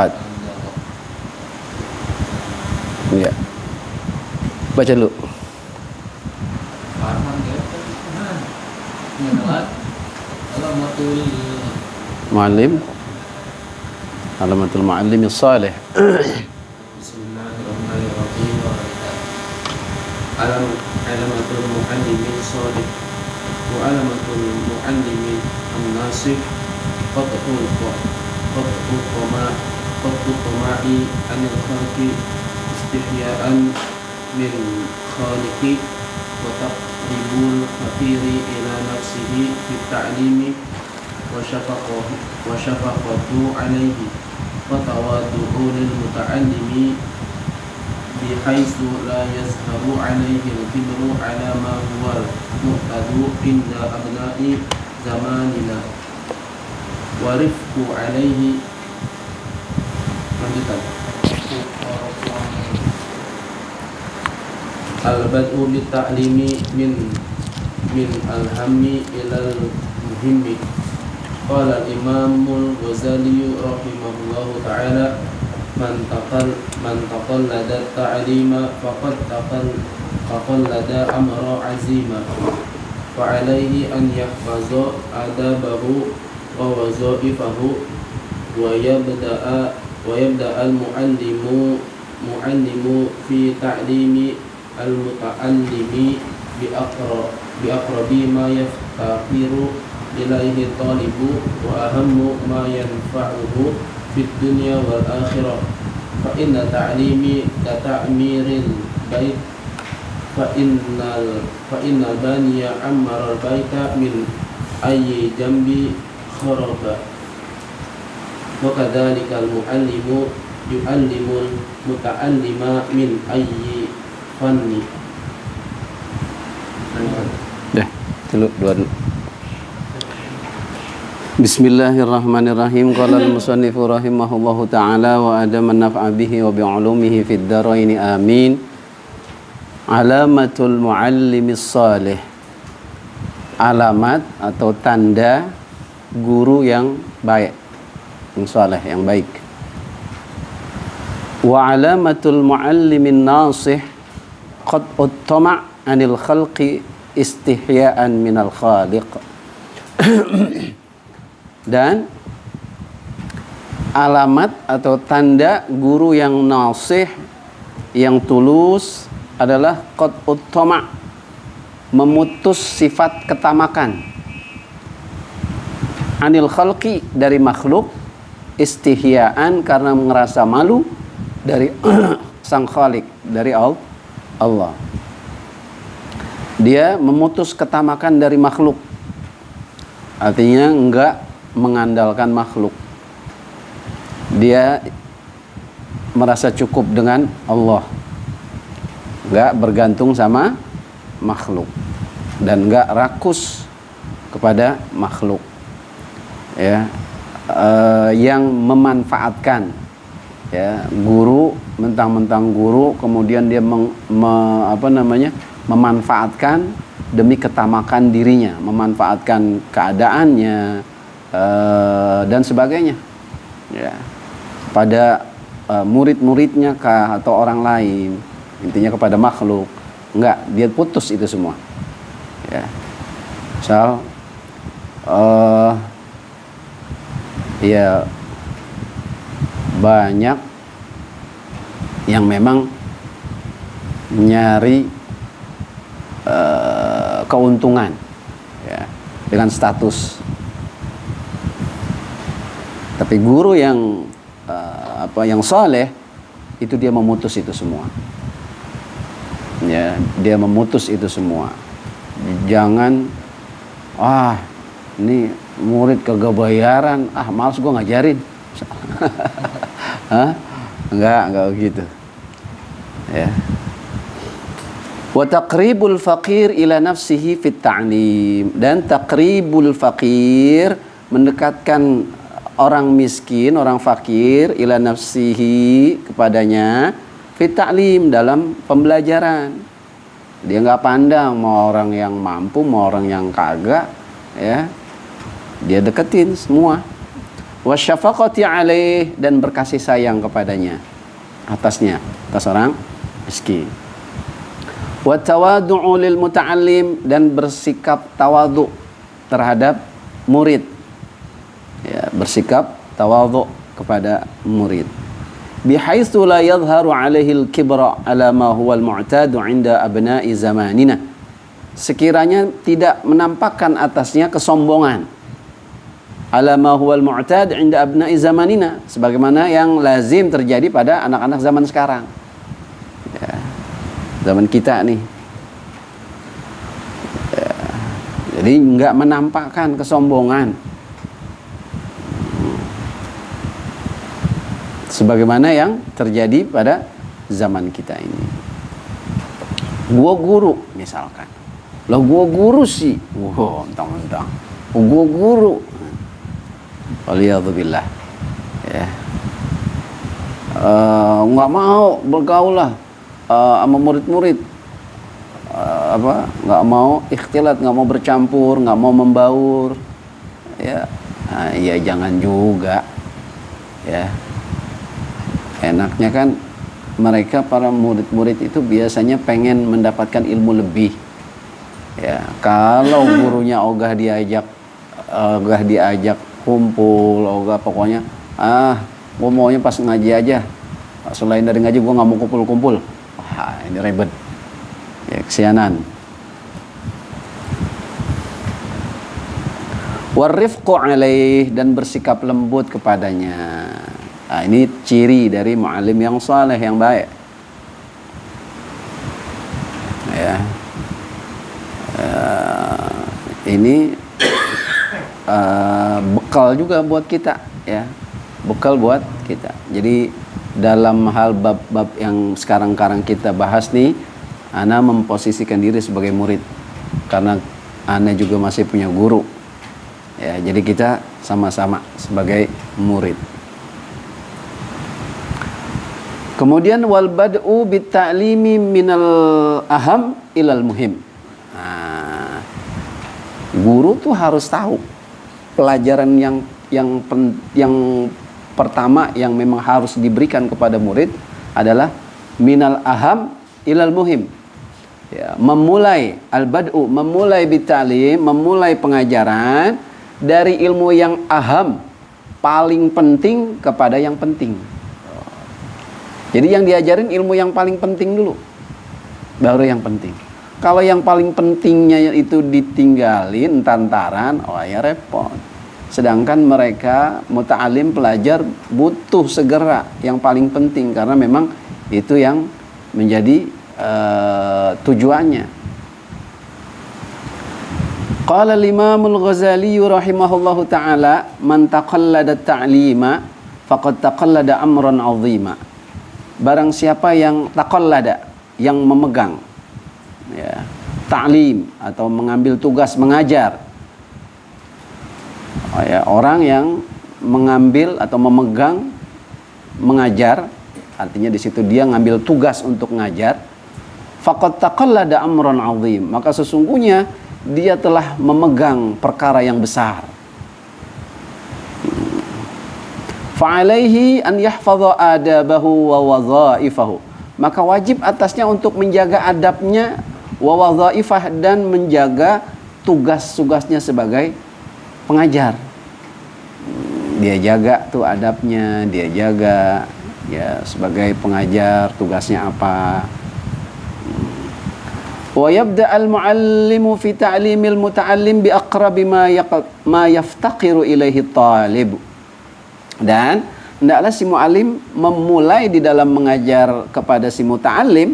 4. Ya. Baca dulu. Muallim. Alamatul muallim as-salih. Bismillahirrahmanirrahim. Alamatul muallim as-salih wa alamatul muallim an-nasih qat'ul tama'i anil khalqi istihya'an min khaliqi wa taqribul fakiri ila nafsihi fit ta'limi wa syafaqatu alaihi wa tawadu'u lil muta'allimi bihaitsu la yazharu alaihi al-kibru ala ma huwa mu'tadu inda abna'i zamanina wa rifqu alaihi. Lanjutan. Al-bad'u bit-ta'limi min al-hammi ilal muhimmi. Qala al-Imamul Ghazali rahimahullahu ta'ala man taqallada ta'lima faqad taqallada amra azima fa alayhi an yahfaza adabahu wa wazaifahu wa yabda'a al-muallimu fi ta'limi al-muta'allimi bi aqrabi ma yaftaqiru ilaihi talibu wa ahammu ma yanfa'uhu fid dunya wal akhirah fa inna ta'limi ka ta'miril bait fa inna baniya ammara al baita min ayyi jambi kharaba wa kadzalika al muallimu yu'allimul muta'allima min ayyi fanni. Dah, dulu dua dulu. Bismillahirrahmanirrahim. Qala al-musannifu rahimahullahu ta'ala wa adaman naf'a bihi wa bi'ulumihi fid dharaini amin. Alamatul muallimis salih. Alamat atau tanda guru yang baik, yang saleh, yang baik. Wa alamatul muallimin nasih qat'ut tama' anil khalqi istihya'an minal khaliq. Dan alamat atau tanda guru yang nasih, yang tulus adalah qat'ut tama', memutus sifat ketamakan, anil khalqi, dari makhluk, istihya'an, karena merasa malu dari sang khaliq, dari Allah. Dia memutus ketamakan dari makhluk, artinya enggak mengandalkan makhluk. Dia merasa cukup dengan Allah, enggak bergantung sama makhluk, dan enggak rakus kepada makhluk, ya. Yang memanfaatkan, ya, guru, mentang-mentang guru, kemudian dia memanfaatkan demi ketamakan dirinya, memanfaatkan keadaannya, dan sebagainya, ya, pada murid-muridnya kah atau orang lain, intinya kepada makhluk. Enggak, dia putus itu semua, ya. Misal ya, banyak yang memang nyari keuntungan, ya, dengan status. Tapi guru yang yang saleh itu dia memutus itu semua, ya, dia memutus itu semua. Jangan, ini murid kagak bayaran, males gue ngajarin. Enggak begitu, ya. Wa taqribul faqir ila nafsihi fit ta'lim, dan taqribul faqir, mendekatkan orang miskin, orang fakir, ila nafsihi, kepadanya, fit ta'lim, dalam pembelajaran. Dia nggak pandang mau orang yang mampu, mau orang yang kagak, ya. Dia deketin semua. wasyafaqati alaih, dan berkasih sayang kepadanya, atas orang miskin. Wa tawadu'u lil muta'allim, dan bersikap tawadhu terhadap murid. Ya, bersikap tawadhu kepada murid. Bihaitsu la yadhharu alaihi al-kibra ala ma huwa al-mu'tadu 'inda abna'i zamanina. Sekiranya tidak menampakkan atasnya kesombongan. Ala ma huwa al-mu'tad 'inda abna'i zamanina, sebagaimana yang lazim terjadi pada anak-anak zaman sekarang. Ya, zaman kita nih. Ya, jadi enggak menampakkan kesombongan. Sebagaimana yang terjadi pada zaman kita ini. Gua guru misalkan. Lah gua guru sih. Wah, mentang-mentang. Gua guru. Waliyadzubillah. Ya. Nggak mau bergaul lah sama murid-murid. Nggak mau ikhtilat, nggak mau bercampur, nggak mau membaur. Ya. Nah, ya jangan juga. Ya. Enaknya kan mereka para murid-murid itu biasanya pengen mendapatkan ilmu lebih. Ya, kalau gurunya ogah diajak kumpul, ogah pokoknya gua maunya pas ngaji aja. Selain dari ngaji gua nggak mau kumpul-kumpul. Wah, ini ribet. Ya, kesianan. Warifqu alaih, dan bersikap lembut kepadanya. Nah, ini ciri dari mu'allim yang saleh, yang baik. Ya. Ini bekal juga buat kita, ya. Bekal buat kita. Jadi dalam hal bab-bab yang sekarang kita bahas nih, ana memposisikan diri sebagai murid karena ana juga masih punya guru. Ya, jadi kita sama-sama sebagai murid. Kemudian wal bad'u bit ta'limi minal aham ilal muhim. Nah, guru tuh harus tahu pelajaran yang pertama yang memang harus diberikan kepada murid adalah minal aham ilal muhim. Ya, memulai al-bad'u, memulai bit ta'lim, memulai pengajaran dari ilmu yang aham, paling penting kepada yang penting. Jadi yang diajarin ilmu yang paling penting dulu, baru yang penting. Kalau yang paling pentingnya itu ditinggalin tantaran, ya repot. Sedangkan mereka muta'alim, pelajar, butuh segera yang paling penting karena memang itu yang menjadi tujuannya. Qala al-Imam al-Ghazali rahimahullahu ta'ala, man taqallada at-ta'lima faqad taqallada amran 'azima. Barang siapa yang taqallada, yang memegang, ya, ta'lim atau mengambil tugas mengajar. Ya, orang yang mengambil atau memegang mengajar, artinya di situ dia ngambil tugas untuk ngajar. Faqad taqallada amran 'azim, maka sesungguhnya dia telah memegang perkara yang besar. Fa'alaihi an yahfadha adabahu wa wadha'ifahu, maka wajib atasnya untuk menjaga adabnya, wa wadha'ifah, dan menjaga tugas-tugasnya sebagai pengajar. Dia jaga tuh adabnya, dia jaga ya sebagai pengajar tugasnya apa. Wa yabda al-muallimu fi ta'limil muta'allim bi aqrabi ma yaftaqiru ilaihi talib. Dan hendaklah si mu'alim memulai di dalam mengajar kepada si muta'alim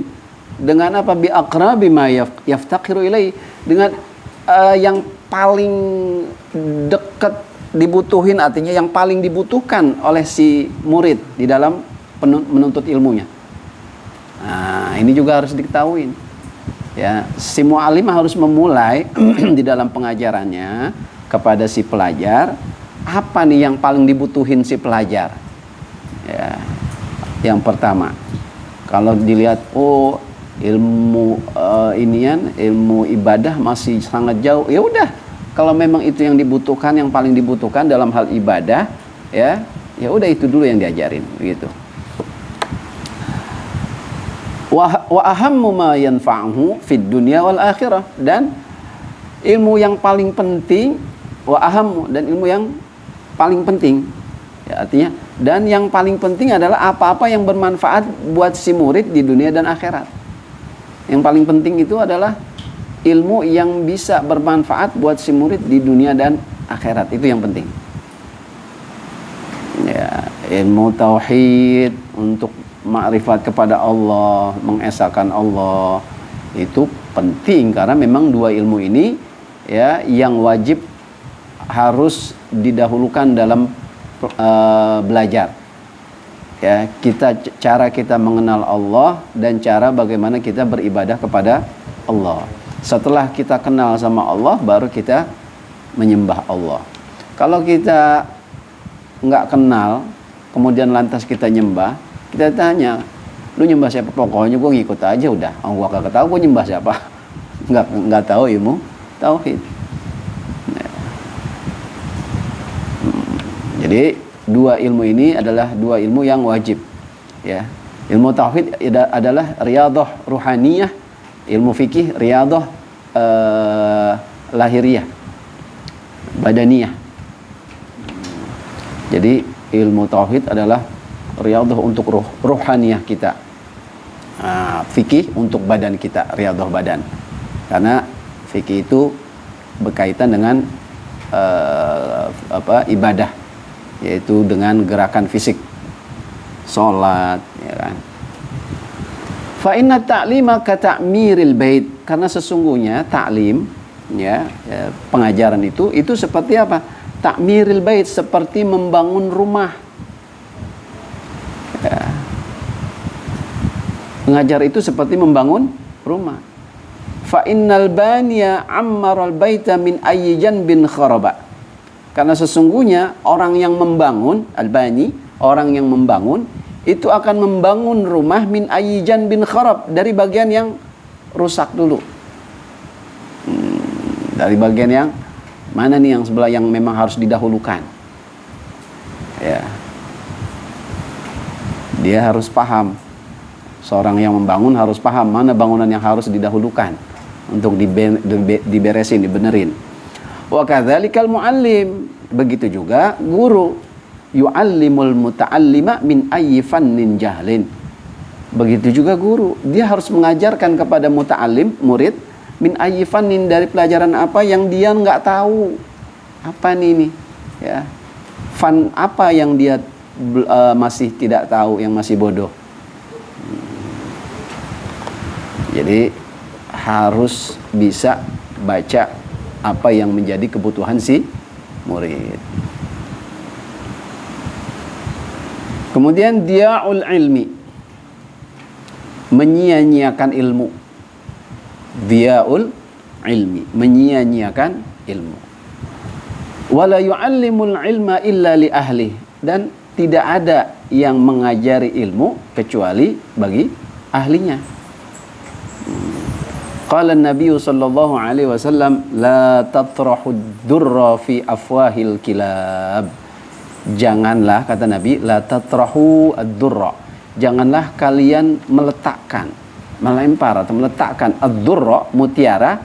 dengan apa? Bi aqrabi ma yaftaqiru ilaihi, dengan yang paling dekat dibutuhin, artinya yang paling dibutuhkan oleh si murid di dalam menuntut ilmunya. Nah, ini juga harus diketahui. Ya, si mu'alim harus memulai di dalam pengajarannya kepada si pelajar, apa nih yang paling dibutuhin si pelajar? Ya, yang pertama, kalau dilihat ilmu ilmu ibadah masih sangat jauh, ya udah, kalau memang itu yang dibutuhkan, yang paling dibutuhkan dalam hal ibadah, ya udah itu dulu yang diajarin begitu. Wa ahammu ma yanfa'uhu fid dunya wal akhirah, dan ilmu yang paling penting, wa ahammu, dan ilmu yang paling penting, ya, artinya dan yang paling penting adalah apa-apa yang bermanfaat buat si murid di dunia dan akhirat. Yang paling penting itu adalah ilmu yang bisa bermanfaat buat si murid di dunia dan akhirat, itu yang penting. Ya, ilmu tauhid untuk makrifat kepada Allah, mengesahkan Allah, itu penting karena memang dua ilmu ini ya yang wajib harus didahulukan dalam belajar. Ya, cara kita mengenal Allah dan cara bagaimana kita beribadah kepada Allah. Setelah kita kenal sama Allah, baru kita menyembah Allah. Kalau kita nggak kenal, kemudian lantas kita nyembah, kita tanya, lu nyembah siapa? Pokoknya gue ngikut aja udah. Gue kagak tahu gue nyembah siapa. Nggak tahu ilmu tauhid. Jadi dua ilmu ini adalah dua ilmu yang wajib. Ya, ilmu tauhid adalah riyadhah ruhaniyah, ilmu fikih riyadhah lahiriah, badaniyah. Jadi ilmu tauhid adalah riyadhah untuk ruhaniyah kita, fikih untuk badan kita, riyadhah badan. Karena fikih itu berkaitan dengan ibadah, yaitu dengan gerakan fisik, sholat, ya kan. Fa inna ta'lima ka ta'miril bait, karena sesungguhnya ta'lim, pengajaran itu seperti apa? Ta'miril bait, seperti membangun rumah. Ya. Mengajar itu seperti membangun rumah. Fa innal baniya ammaral baita min ayyi janbin kharaba. Karena sesungguhnya orang yang membangun, albani, orang yang membangun itu akan membangun rumah min ayyi janbin kharab, dari bagian yang rusak dulu. Dari bagian yang mana nih yang sebelah yang memang harus didahulukan. Ya. Dia harus paham. Seorang yang membangun harus paham mana bangunan yang harus didahulukan untuk diberesin, dibenerin. Wa kadzalikal muallim, begitu juga guru, yu'allimul muta'allima min ayyi fannin jahlin. Begitu juga guru, dia harus mengajarkan kepada muta'allim, murid, min ayyi fannin, dari pelajaran apa yang dia nggak tahu. Apa nih? Ya. Fan apa yang dia masih tidak tahu, yang masih bodoh. Jadi harus bisa baca apa yang menjadi kebutuhan si murid. Kemudian dia'ul ilmi, menyia-nyiakan ilmu. Dia'ul ilmi, menyia-nyiakan ilmu. Wala yu'allimul ilma illa li ahli, dan tidak ada yang mengajari ilmu kecuali bagi ahlinya. Qala an-nabiy sallallahu alaihi wasallam, la tatrahu ad-durra fi afwahil kilab. Janganlah, kata Nabi, la tatrahu ad-durra, janganlah kalian meletakkan, melempar atau meletakkan ad-durra, mutiara,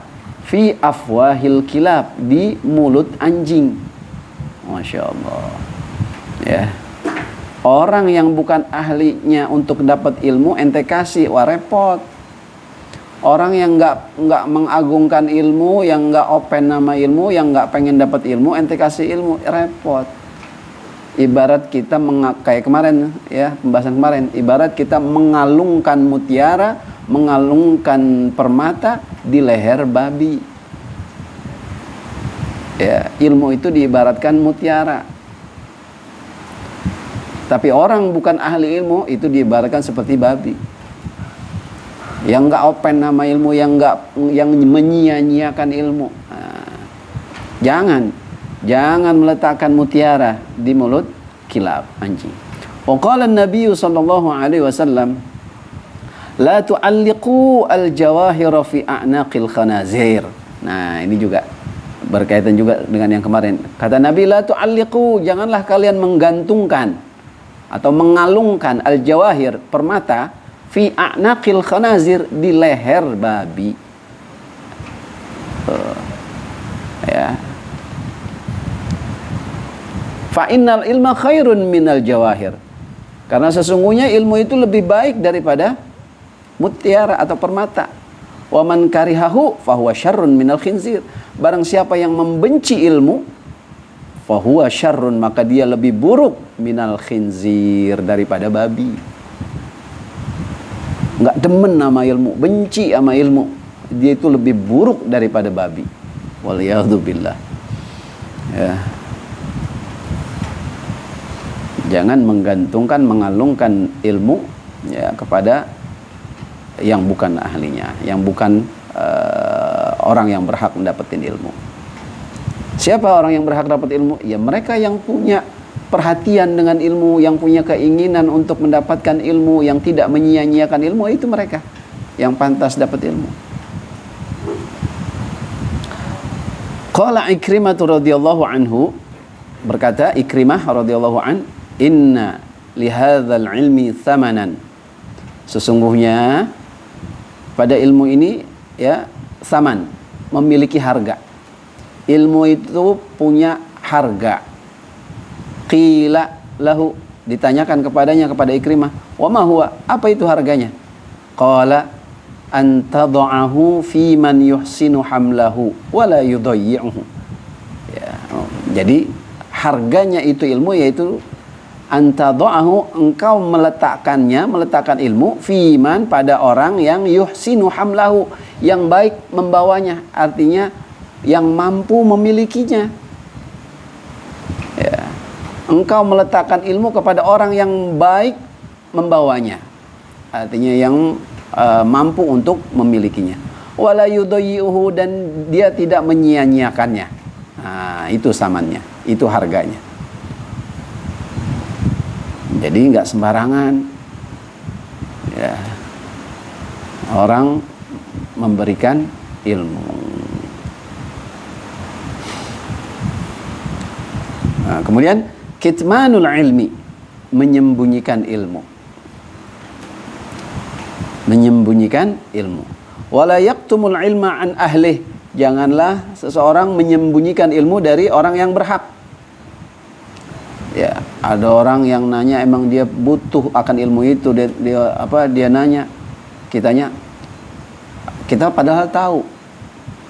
fi afwahil kilab, di mulut anjing. Masya Allah. Ya. Orang yang bukan ahlinya untuk dapat ilmu ente kasih, wah repot. Orang yang nggak mengagungkan ilmu, yang nggak open nama ilmu, yang nggak pengen dapat ilmu, ente kasih ilmu, repot. Ibarat kita kayak kemarin ya, pembahasan kemarin, ibarat kita mengalungkan mutiara, mengalungkan permata di leher babi. Ya, ilmu itu diibaratkan mutiara. Tapi orang bukan ahli ilmu itu diibaratkan seperti babi, yang nggak open nama ilmu, yang menyia-nyiakan ilmu. Nah, jangan meletakkan mutiara di mulut kilab, anjing. Wa qala an-nabiy sallallahu alaihi wasallam, la tu'alliqu al-jawahira fi a'naqil khanazir. Nah, ini juga berkaitan juga dengan yang kemarin. Kata Nabi, la tu'alliqu, janganlah kalian menggantungkan atau mengalungkan al-jawahir, permata, fi a'naqil khanazir, di leher babi. Ya. Fa innal ilma khairun minal jawahir. Karena sesungguhnya ilmu itu lebih baik daripada mutiara atau permata. Wa man karihahu fahuwa syarrun minal khinzir. Barang siapa yang membenci ilmu, fahuwa syarrun, maka dia lebih buruk minal khinzir, daripada babi. Enggak demen sama ilmu, benci sama ilmu, dia itu lebih buruk daripada babi. Waliyadzubillah. Ya. Jangan menggantungkan, mengalungkan ilmu ya kepada yang bukan ahlinya, yang bukan orang yang berhak mendapatkan ilmu. Siapa orang yang berhak dapat ilmu? Ya mereka yang punya perhatian dengan ilmu, yang punya keinginan untuk mendapatkan ilmu, yang tidak menyia-nyiakan ilmu, itu mereka yang pantas dapat ilmu. Qala Ikrimah radhiyallahu anhu, berkata Ikrimah radhiyallahu an, inna lihadzal ilmi thamanan, sesungguhnya pada ilmu ini ya saman, memiliki harga. Ilmu itu punya harga. Qila lahu, ditanyakan kepadanya, kepada Ikrimah, wa ma huwa, apa itu harganya? Qala an tad'ahu fi man yuhsinu hamlahu wa la yudayyi'uhu. Ya, jadi harganya itu ilmu yaitu antadha'ahu, engkau meletakkan ilmu, fiman, pada orang yang yuhsinu hamlahu, yang baik membawanya, artinya yang mampu memilikinya. Ya. Engkau meletakkan ilmu kepada orang yang baik membawanya, artinya yang mampu untuk memilikinya. Wala yudayyi'uhu, dan dia tidak menyia-nyiakannya. Nah, itu samannya, itu harganya. Jadi nggak sembarangan ya orang memberikan ilmu. Nah, kemudian kitmanul ilmi, menyembunyikan ilmu. Menyembunyikan ilmu. Wala yaktumul ilma an ahlih, janganlah seseorang menyembunyikan ilmu dari orang yang berhak. Ya, ada orang yang nanya, emang dia butuh akan ilmu itu, dia nanya, kita padahal tahu,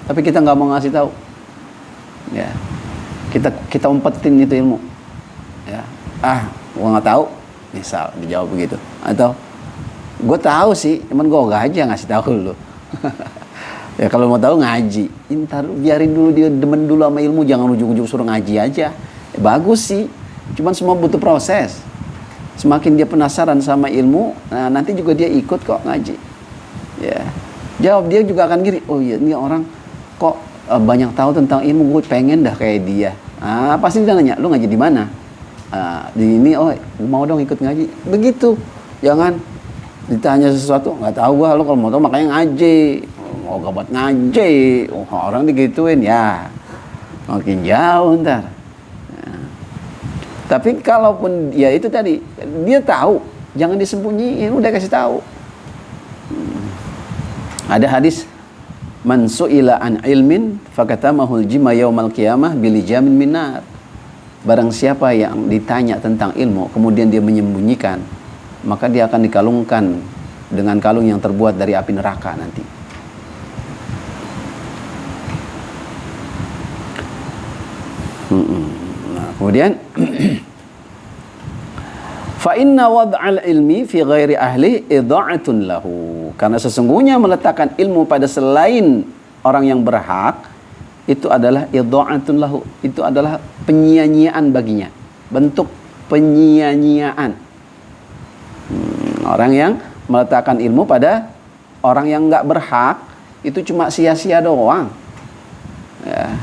tapi kita nggak mau ngasih tahu. Ya, kita umpetin itu ilmu. Ya, gua nggak tahu, misal dijawab begitu, atau gue tahu sih, cuman gue nggak aja ngasih tahu dulu. Ya kalau mau tahu ngaji, ntar biarin dulu dia demen dulu sama ilmu, jangan ujung-ujung suruh ngaji aja. Ya, bagus sih. Cuman semua butuh proses. Semakin dia penasaran sama ilmu, nah nanti juga dia ikut kok ngaji. Ya. Jawab dia juga akan gini, oh iya ini orang kok banyak tahu tentang ilmu, gue pengen dah kayak dia. Pasti dia nanya, lu ngaji di mana? Di ini, oh mau dong ikut ngaji. Begitu. Jangan ditanya sesuatu, nggak tahu gua, lu kalau mau tahu makanya ngaji. Mau gak buat ngaji. Orang digituin ya. Makin jauh ntar. Tapi kalaupun ya itu tadi, dia tahu, jangan disembunyiin, udah kasih tahu. Ada hadis, man su'ila an ilmin fakatamahul jima yaumal qiyamah bilijamin minar. Barang siapa yang ditanya tentang ilmu kemudian dia menyembunyikan, maka dia akan dikalungkan dengan kalung yang terbuat dari api neraka nanti. Nah, kemudian fa inna wad'al ilmi fi ghairi ahli idha'atun lahu, karena sesungguhnya meletakkan ilmu pada selain orang yang berhak itu adalah idha'atun lahu, itu adalah penyia-nyiaan baginya, bentuk penyia-nyiaan. Orang yang meletakkan ilmu pada orang yang nggak berhak itu cuma sia-sia doang. Ya.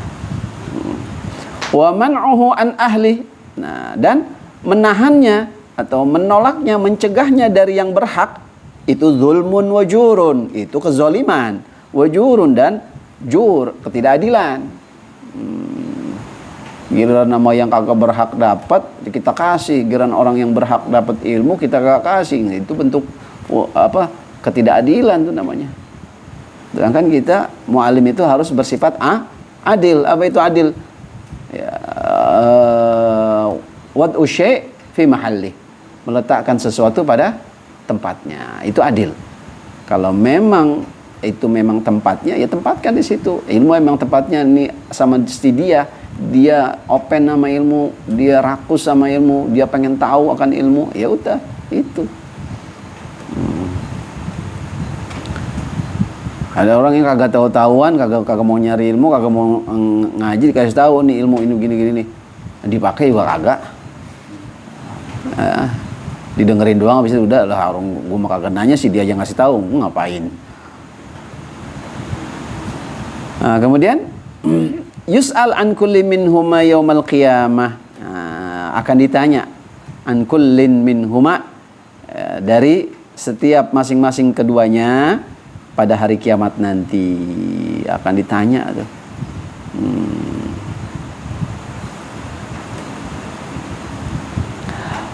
Wa man'uhu an ahli, nah, dan menahannya atau menolaknya, mencegahnya dari yang berhak itu zulmun wa jurun, itu kezaliman, wa jurun, dan jur, ketidakadilan. Giliran nama yang kagak berhak dapat kita kasih, giliran orang yang berhak dapat ilmu kita kagak kasih. Itu bentuk ketidakadilan tuh namanya. Sedangkan kita mu'alim itu harus bersifat adil. Apa itu adil? Ya, wad'u syai' fi mahalli, meletakkan sesuatu pada tempatnya, itu adil. Kalau memang itu memang tempatnya, ya tempatkan di situ. Ilmu memang tempatnya nih sama dia open sama ilmu, dia rakus sama ilmu, dia pengen tahu akan ilmu, ya udah itu. Ada orang yang kagak tahu-tahuan, kagak mau nyari ilmu, kagak mau ngaji, dikasih tahu nih ilmu ini gini nih, dipakai juga kagak. Didengerin doang, habis itu udah lah, orang gue mah kagak nanya sih, dia aja ngasih tahu, ngapain. Nah, kemudian yus'al an kulli minhuma yaumal qiyamah, akan ditanya an kullin minhuma, dari setiap masing-masing keduanya pada hari kiamat nanti akan ditanya tuh.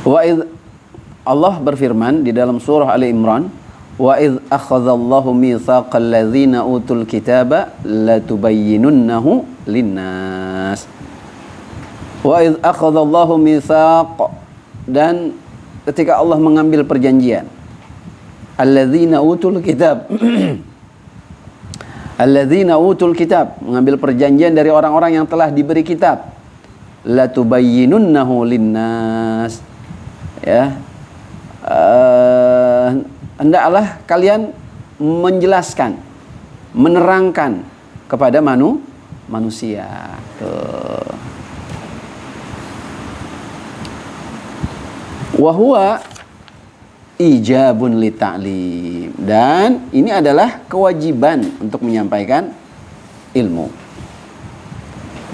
Wa idh, Allah berfirman di dalam surah Ali Imran, wa idh akhadallahu mitsaqal ladzina utul kitaba latubayyinunnahu linnas. Wa idh akhadallahu mitsaq, dan ketika Allah mengambil perjanjian, alladzina utul kitab alladzina utul kitab, mengambil perjanjian dari orang-orang yang telah diberi kitab, latubayyinunnahu linnas, ya, hendaklah kalian menjelaskan, menerangkan kepada manusia. Tuh. Wa huwa ijabun li ta'lim, dan ini adalah kewajiban untuk menyampaikan ilmu.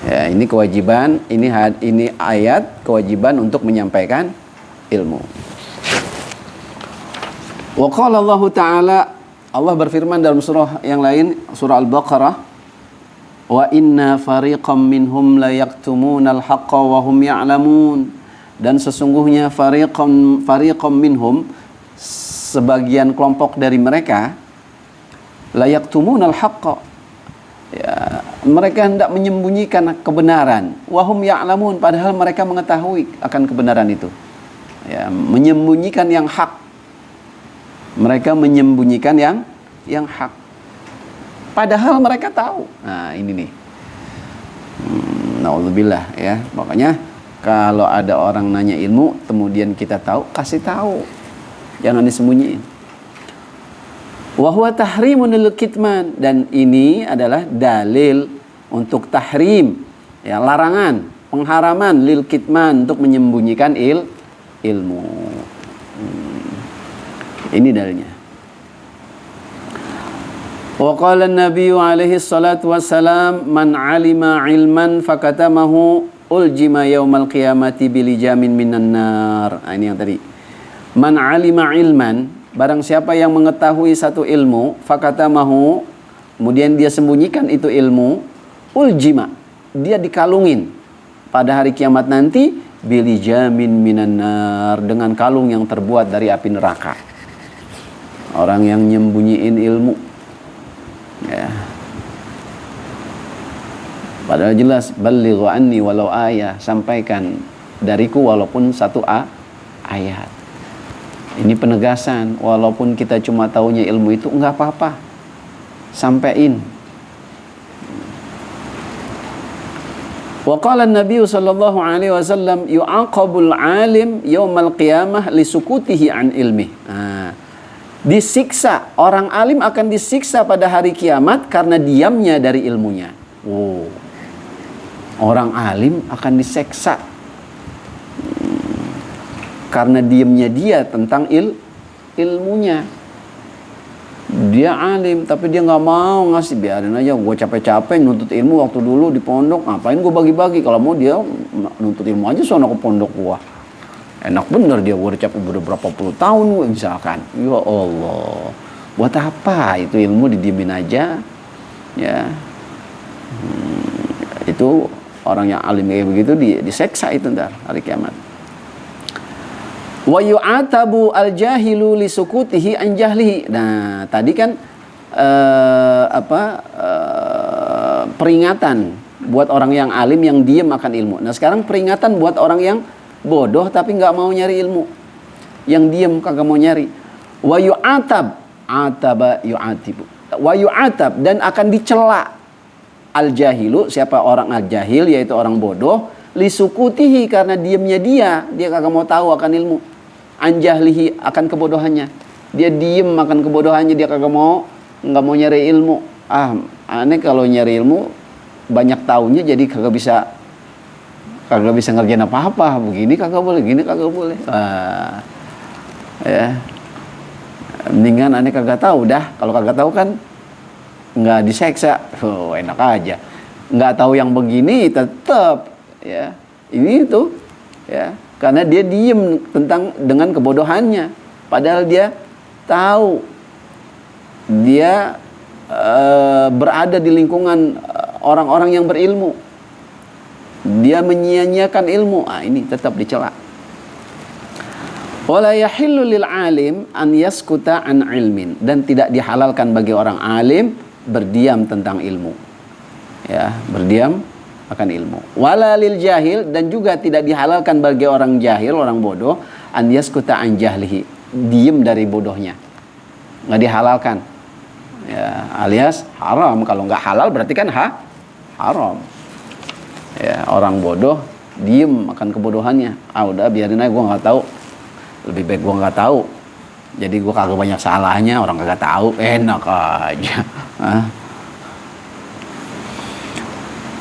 Ya, ini kewajiban, ini ayat kewajiban untuk menyampaikan ilmu. Wa qala Allah Ta'ala, Allah berfirman dalam surah yang lain, surah Al-Baqarah, wa inna fariqam minhum la yaktumunal haqqa wa hum ya'lamun, dan sesungguhnya fariqam minhum, sebagian kelompok dari mereka, la yaktumunal haqqa, ya, mereka hendak menyembunyikan kebenaran, wa hum ya'lamun, padahal mereka mengetahui akan kebenaran itu. Ya, menyembunyikan yang hak. Mereka menyembunyikan yang hak, padahal mereka tahu. Nah, ini nih. Naudzubillah, ya. Makanya kalau ada orang nanya ilmu, kemudian kita tahu, kasih tahu. Jangan disembunyiin. Wa huwa tahrimun lil kitman, dan ini adalah dalil untuk tahrim, ya, larangan, pengharaman lil kitman, untuk menyembunyikan ilmu. Ini dalilnya. Wa qala an-nabiy alaihi salatu wassalam, man 'alima 'ilman fakatamahu uljima yaumal qiyamati bilijamin minan nar. Nah, ini yang tadi. Man 'alima 'ilman, barang siapa yang mengetahui satu ilmu, fakatamahu, kemudian dia sembunyikan itu ilmu, uljima, dia dikalungin pada hari kiamat nanti bilijamin minan nar, dengan kalung yang terbuat dari api neraka. Orang yang nyembunyiin ilmu, ya, padahal jelas, ballighu anni walau ayah, sampaikan dariku walaupun satu ayat. Ini penegasan, walaupun kita cuma taunya ilmu itu, enggak apa-apa, sampein. Wa qala an-nabiy sallallahu alaihi wasallam, yu'aqabul 'alim yaumal qiyamah li sukutihi an ilmi. Disiksa, orang alim akan disiksa pada hari kiamat karena diamnya dari ilmunya. Orang alim akan diseksa karena diamnya dia tentang ilmunya. Dia alim tapi dia nggak mau ngasih, biarin aja, gue capek-capek nuntut ilmu waktu dulu di pondok, ngapain gue bagi-bagi, kalau mau dia nuntut ilmu aja sono ke pondok gue. Enak bener dia, gue udah capek berapa puluh tahun misalkan. Ya Allah, buat apa itu ilmu, didiemin aja, ya. Itu orang yang alim kayak begitu diseksa itu ntar hari kiamat. Wa yu'atabu al-jahilu li sukutihi an jahlihi. Nah, tadi kan peringatan buat orang yang alim yang diam akan ilmu. Nah, sekarang peringatan buat orang yang bodoh tapi nggak mau nyari ilmu. Yang diam kagak mau nyari. Wa yu'atab, ataba yu'atibu. Wa yu'atab, dan akan dicela al-jahilu, siapa orang al-jahil yaitu orang bodoh, li sukutihi, karena diamnya dia kagak mau tahu akan ilmu. An jahlihi, akan kebodohannya. Dia diem akan kebodohannya, dia nggak mau nyari ilmu. Aneh kalau nyari ilmu banyak tahunya jadi kagak bisa ngerjain apa-apa. Begini kagak boleh, gini kagak boleh. Ya. Mendingan aneh kagak tahu dah. Kalau kagak tahu kan nggak diseksa. Enak aja. Nggak tahu yang begini tetap ya. Ini itu ya. Karena dia diem dengan kebodohannya. Padahal dia tahu. Dia berada di lingkungan orang-orang yang berilmu. Dia menyia-nyiakan ilmu. Ini tetap dicela. Wala yahillu lil alim an yaskuta an ilmin, dan tidak dihalalkan bagi orang alim berdiam tentang ilmu. Ya, berdiam akan ilmu. Wala lil jahil, dan juga tidak dihalalkan bagi orang jahil, orang bodoh, an yaskuta an jahlihi, diam dari bodohnya. Nggak dihalalkan. Ya, alias haram. Kalau nggak halal berarti kan haram. Ya, orang bodoh diem akan kebodohannya. Udah biarin aja, gue nggak tahu. Lebih baik gue nggak tahu. Jadi gue kagak banyak salahnya. Orang kagak tahu, enak aja.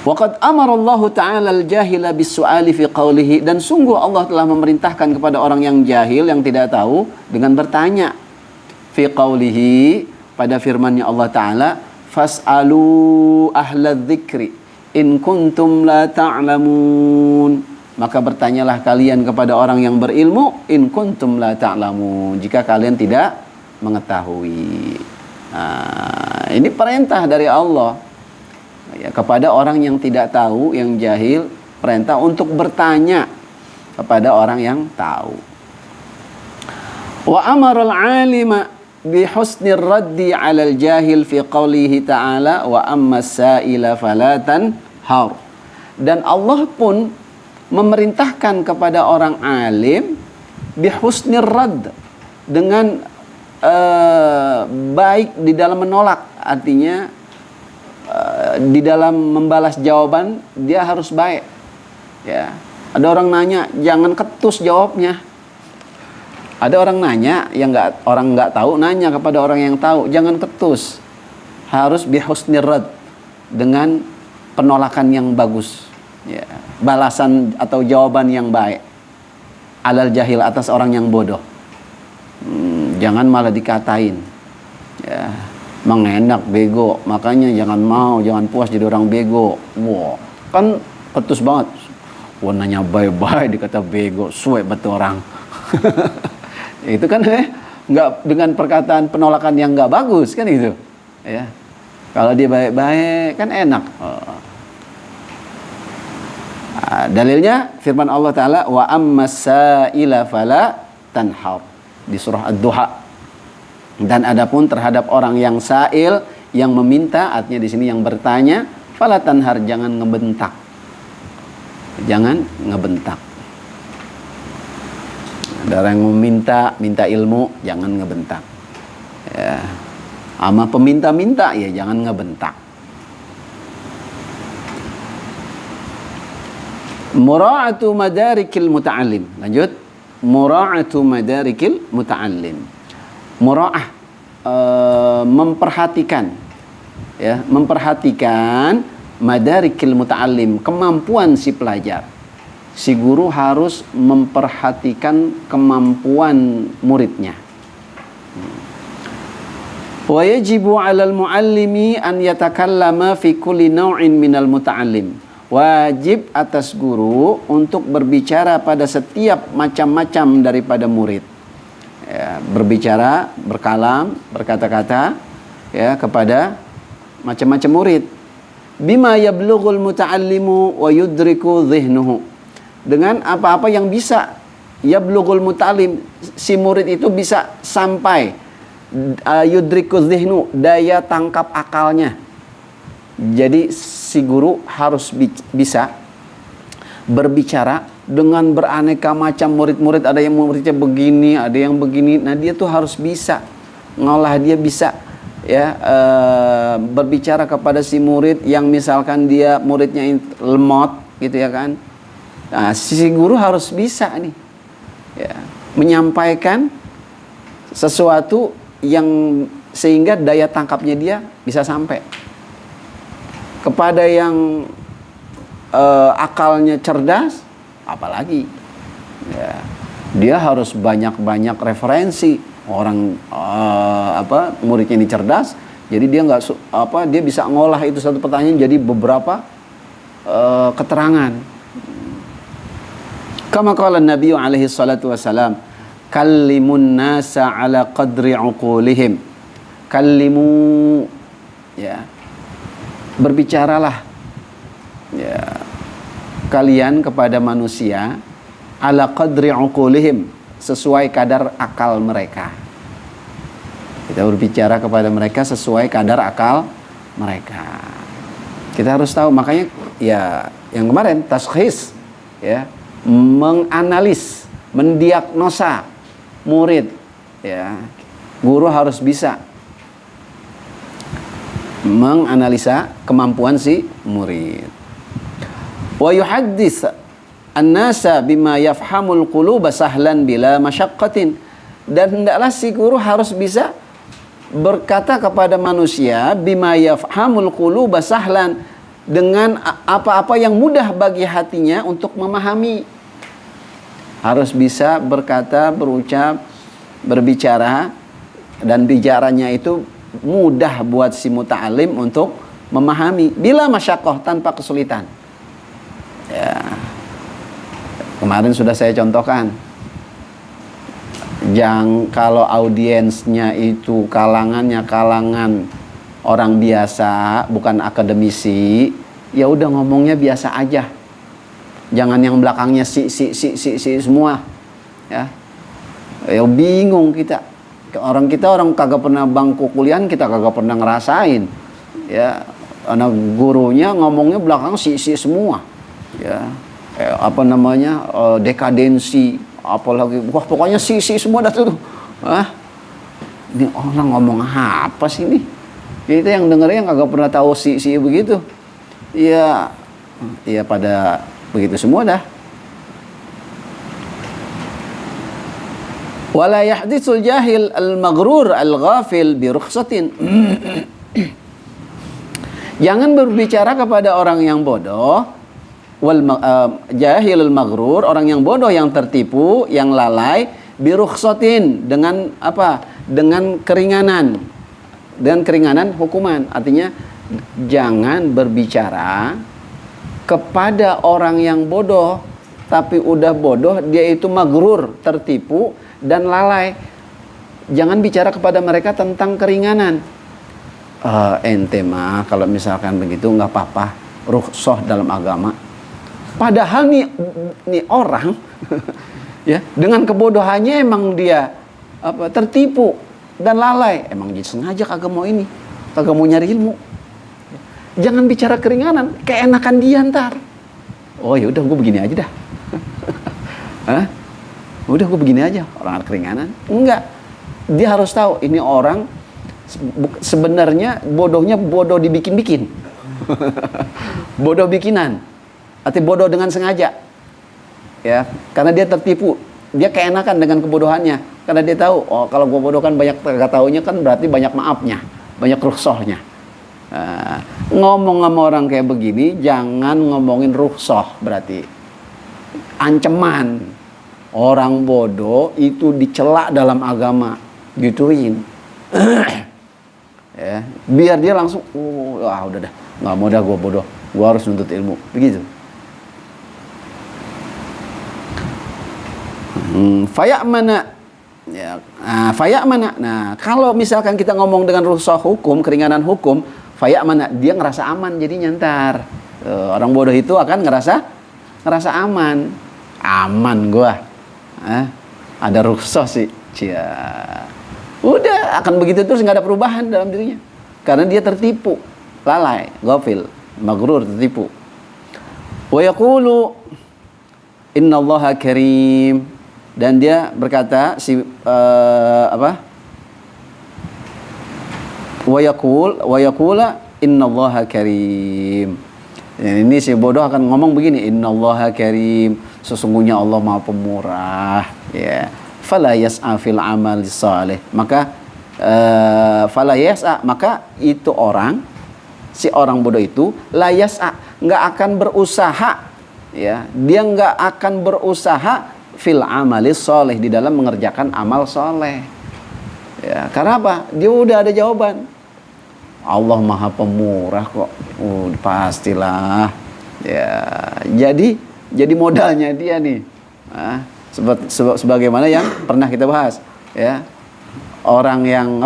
Waqad amara Allah Ta'ala al-jahila bis-su'ali fi qawlihi, dan sungguh Allah telah memerintahkan kepada orang yang jahil, yang tidak tahu, dengan bertanya. Fi qawlihi, pada firman-Nya Allah Ta'ala, fas'alu ahla dzikri in kuntum la ta'lamun. Maka bertanyalah kalian kepada orang yang berilmu, in kuntum la ta'lamun, jika kalian tidak mengetahui. Ini perintah dari Allah ya, kepada orang yang tidak tahu, yang jahil, perintah untuk bertanya kepada orang yang tahu. Wa amaral 'alima bi husnir raddi 'alal jahil fi qoulihi ta'ala wa ammas sa'ila fala tanhar. Dan Allah pun memerintahkan kepada orang alim bi husnir radd, dengan baik di dalam menolak, artinya di dalam membalas jawaban dia harus baik. Ya, ada orang nanya, jangan ketus jawabnya. Ada orang nanya yang orang nggak tahu, nanya kepada orang yang tahu, jangan ketus. Harus bihusnir rad, dengan penolakan yang bagus. Ya, balasan atau jawaban yang baik. Alal jahil, atas orang yang bodoh. Jangan malah dikatain. Ya, mengenak bego, makanya jangan puas jadi orang bego. Wah, kan ketus banget. Wah, nanya bye-bye dikata bego, suwe betul orang. Itu kan nggak, dengan perkataan penolakan yang nggak bagus kan itu. Ya, kalau dia baik-baik kan enak. Dalilnya firman Allah Ta'ala, wa ammas sa'ila fala tanhar, di surah Ad-Duha. Dan adapun terhadap orang yang sa'il, yang meminta, artinya di sini yang bertanya, fala tanhar, jangan ngebentak. Jangan ngebentak. Ada orang yang minta ilmu, jangan ngebentak. Ya. Sama peminta-minta, ya jangan ngebentak. Mura'atu madarikil muta'allim. Lanjut. Mura'atu madarikil muta'allim. Mura'ah, memperhatikan, ya, memperhatikan madarikil muta'allim, kemampuan si pelajar. Si guru harus memperhatikan kemampuan muridnya. Wa yajibu 'alal muallimi an yatakallama fi kulli naw'in minal muta'allim. Wajib atas guru untuk berbicara pada setiap macam-macam daripada murid. Ya, berbicara, berkalam, berkata-kata ya kepada macam-macam murid. bima yablughul muta'allimu wa yudriku dhihnuhu, dengan apa-apa yang bisa yablughul muta'allim, si murid itu bisa sampai, yudriku dhihnu, daya tangkap akalnya. Jadi si guru harus bisa berbicara dengan beraneka macam murid-murid. Ada yang muridnya begini, ada yang begini. Nah dia tuh harus bisa ngolah, dia bisa ya berbicara kepada si murid yang misalkan dia muridnya lemot gitu ya kan. Nah si guru harus bisa nih ya, menyampaikan sesuatu yang sehingga daya tangkapnya dia bisa sampai kepada yang akalnya cerdas. Apalagi ya, dia harus banyak-banyak referensi. Orang muridnya ini cerdas, jadi dia dia bisa ngolah itu satu pertanyaan jadi beberapa keterangan. Kama qala Nabi alaihi salatu wasalam, kallimun nasa ala qadri uqulihim. Kallimu, ya, berbicaralah ya kalian kepada manusia ala qadri uqulihim, sesuai kadar akal mereka. Kita berbicara kepada mereka sesuai kadar akal mereka. Kita harus tahu, makanya ya yang kemarin taskhis ya, menganalis, mendiagnosa murid ya. Guru harus bisa menganalisa kemampuan si murid. Wa yuhaddits an-nasa bima yafhamul quluba sahlan bila masyaqqatin, dan hendaklah si guru harus bisa berkata kepada manusia bima yafhamul quluba sahlan, dengan apa-apa yang mudah bagi hatinya untuk memahami. Harus bisa berkata, berucap, berbicara, dan bicaranya itu mudah buat si muta'alim untuk memahami bila masyaqqah, tanpa kesulitan ya. Kemarin sudah saya contohkan, kalau audiensnya itu kalangannya kalangan orang biasa, bukan akademisi, ya udah ngomongnya biasa aja. Jangan yang belakangnya si semua. Ya. Ya bingung kita. Orang kagak pernah bangku kuliah, kita kagak pernah ngerasain. Ya, anak gurunya ngomongnya belakang si semua. Ya. Dekadensi, apalagi wah pokoknya si semua dah tuh. Ini orang ngomong apa sih ini? Kita yang dengernya yang kagak pernah tahu si begitu. Ya pada begitu semua dah. Wala yahditsul jahil al-maghrur al-ghafil bi rukhsatin. Jangan berbicara kepada orang yang bodoh, jahilul maghrur, orang yang bodoh, yang tertipu, yang lalai, birukhsatin, dengan apa? Dengan keringanan. Dan keringanan hukuman. Artinya jangan berbicara kepada orang yang bodoh, tapi udah bodoh, dia itu maghrur, tertipu dan lalai. Jangan bicara kepada mereka tentang keringanan. Ente mah kalau misalkan begitu nggak apa-apa, rukhsah dalam agama. Padahal nih orang ya, dengan kebodohannya emang dia tertipu dan lalai. Emang dia sengaja kagak mau nyari ilmu. Jangan bicara keringanan, keenakan dia ntar. Oh ya udah, gue begini aja dah. Udah gue begini aja, orang keringanan. Enggak. Dia harus tahu ini orang sebenarnya bodohnya bodoh dibikin-bikin. Bodoh bikinan. Artinya bodoh dengan sengaja. Ya, karena dia tertipu. Dia keenakan dengan kebodohannya. Karena dia tahu, oh kalau gue bodoh kan banyak kagak taunya, kan berarti banyak maafnya, banyak rukhsahnya. Ngomong sama orang kayak begini, jangan ngomongin rukhsah, berarti ancaman. Orang bodoh itu dicela dalam agama, gituin. Ya, biar dia langsung, udah dah, nggak mau dah gue bodoh, gue harus nuntut ilmu, begitu. Faya'mana ya, faya'mana. Nah, kalau misalkan kita ngomong dengan rukhsah hukum, keringanan hukum, Fayamana, dia ngerasa aman jadinya ntar. Orang bodoh itu akan ngerasa aman. Aman gua. Ada rukhsah sih. Cia. Udah akan begitu terus, nggak ada perubahan dalam dirinya. Karena dia tertipu, lalai, ghafil, maghrur, tertipu. Wa yaqulu innallaha karim, dan dia berkata wa yaqula innallaha karim. Ini si bodoh akan ngomong begini, innallaha karim, sesungguhnya Allah Maha Pemurah, ya. Fala yas'a fil amal salih, maka fala yas'a, maka itu si orang bodoh itu la yas'a, nggak akan berusaha, ya, dia nggak akan berusaha fil amalis soleh, di dalam mengerjakan amal soleh, ya. Karena apa? Dia udah ada jawaban, Allah Maha Pemurah kok, pastilah, ya. Jadi modalnya dia nih, sebagaimana yang pernah kita bahas, ya. Orang yang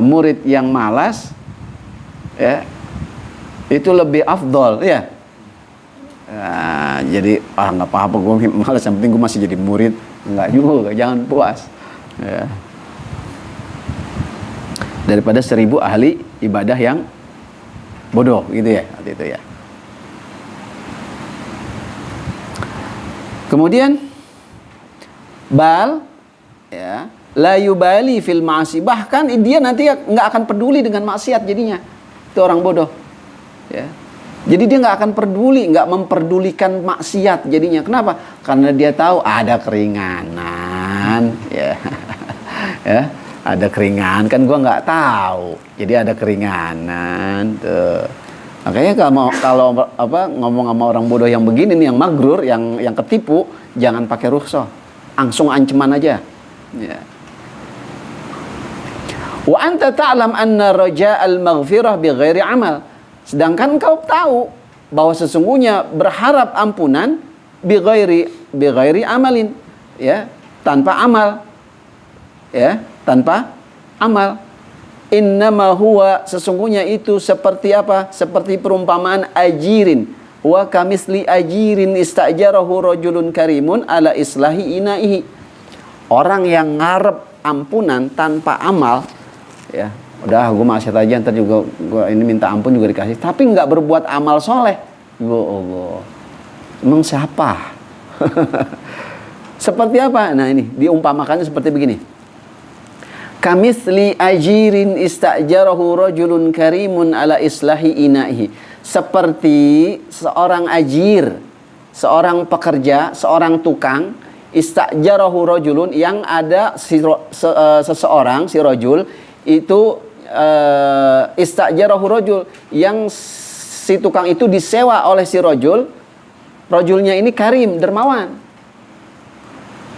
murid yang malas, ya, itu lebih afdol, ya. Jadi nggak apa-apa, gue malas, yang penting gue masih jadi murid. Nggak juga, jangan puas, ya. Daripada 1000 ahli ibadah yang bodoh, gitu ya, waktu itu ya. Kemudian bal, ya, la yubali fil ma'asi, bahkan dia nanti nggak akan peduli dengan maksiat jadinya, itu orang bodoh, ya. Jadi dia nggak akan peduli, nggak memperdulikan maksiat jadinya. Kenapa? Karena dia tahu ada keringanan, ya. Ya, ada keringanan, kan gua nggak tahu, jadi ada keringanan tuh. Makanya kalau ngomong sama orang bodoh yang begini nih, yang magrur, yang ketipu, jangan pakai rukhsah, langsung ancaman aja, ya. Wa anta ta'lam anna raja'al maghfirah bighairi amal, sedangkan kau tahu bahwa sesungguhnya berharap ampunan bighairi amalin, ya, tanpa amal, ya, tanpa amal. Innama huwa, sesungguhnya itu seperti apa? Seperti perumpamaan ajirin. Wa kamisli ajirin istajarahu rajulun karimun ala islahi inaihi. Orang yang ngarep ampunan tanpa amal, ya, udah gue maksiat aja, ntar juga gue ini minta ampun juga dikasih, tapi nggak berbuat amal soleh. Allah, emang siapa? Seperti apa? Nah, ini diumpamakannya seperti begini. Kamisli ajirin istajarahu rajulun karimun ala islahi inaihi, seperti seorang ajir, seorang pekerja, seorang tukang, istajarahu rajulun, yang ada seseorang, si rajul itu, istajarahu rajul, yang si tukang itu disewa oleh si rajul. Rajulnya ini karim, dermawan,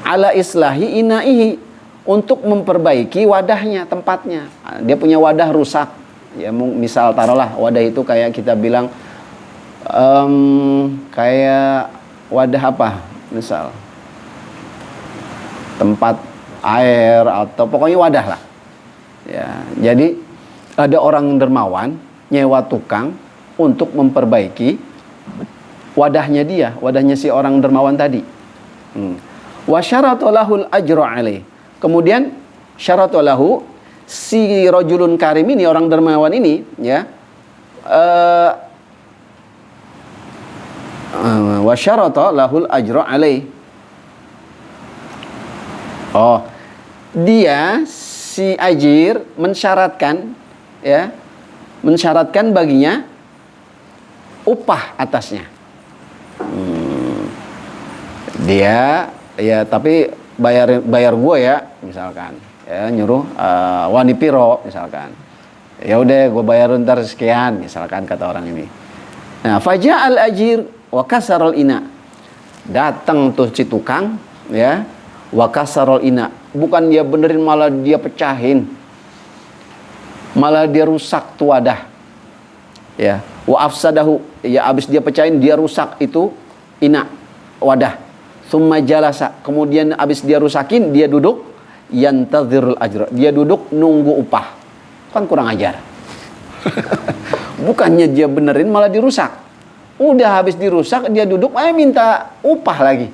ala islahi inaihi, untuk memperbaiki wadahnya, tempatnya. Dia punya wadah rusak, ya, misal taruhlah wadah itu kayak kita bilang kayak wadah apa, misal tempat air atau pokoknya wadah lah, ya. Jadi ada orang dermawan nyewa tukang untuk memperbaiki wadahnya si orang dermawan tadi. Wa syaratu lahul ajru alaih, kemudian syaratu lahu, si rajulun karim ini, orang dermawan ini, ya, wa syarata lahul ajra alaih. Oh, dia si ajir mensyaratkan, ya, mensyaratkan baginya upah atasnya. Dia, ya, tapi bayar gue ya, misalkan, ya, nyuruh wani piro misalkan, ya udah gue bayar ntar sekian misalkan, kata orang ini. Nah, faja'al ajir wa kasarul ina, datang tuh si tukang, ya, wa kasarul ina, bukan dia benerin, malah dia pecahin, malah dia rusak tuh wadah, ya. Wa afsadahu, ya, abis dia pecahin dia rusak itu ina, wadah. Summa jalasa, kemudian abis dia rusakin, dia duduk, yantazirul ajra, dia duduk nunggu upah. Kan kurang ajar. Bukannya dia benerin malah dirusak. Udah habis dirusak dia duduk minta upah lagi.